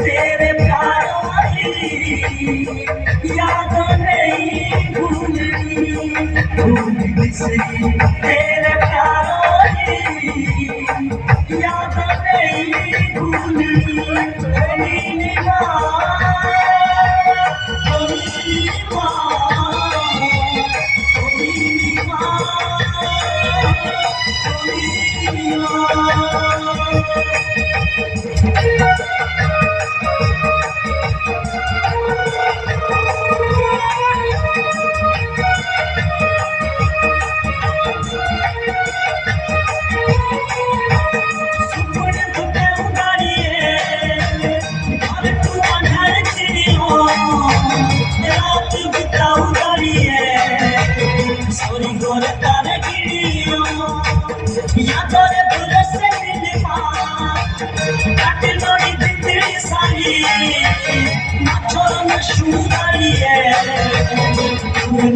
तेरे प्यार वाली याद नहीं भूलनी, तेरे प्यार वाली याद नहीं भूलनी। नीली माँ, नीली माँ, नीली माँ, नीली माँ।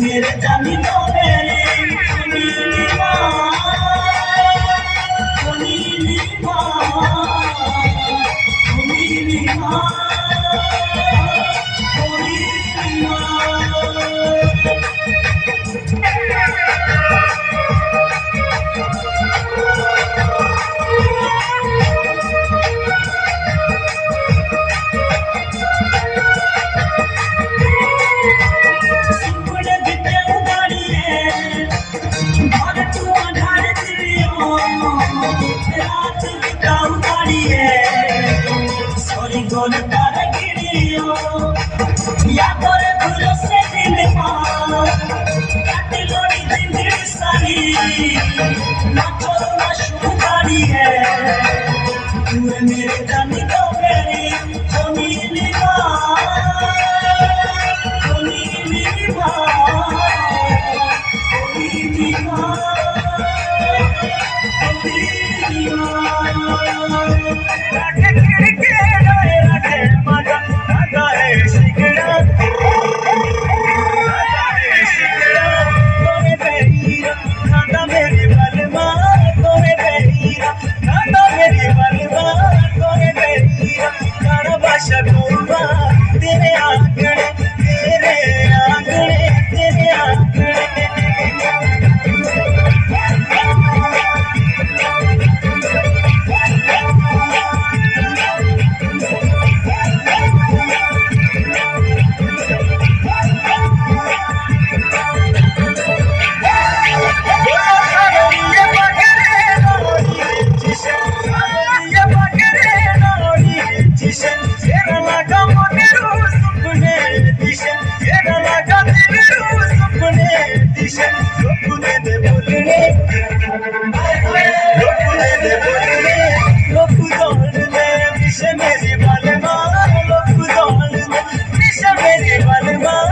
मेरे जानी तो मेरे नीली माँ, नीली माँ, नीली माँ, नीली माँ। या तोरे भूलो से दिल काटे लोड़ी जिंदगी सारी ना छोड़ो ना शुकारी है तू मेरे जानी तो मेरी ओ नीली माँ, ओ नीली माँ, ओ नीली माँ, ओ नीली माँ। Shut up.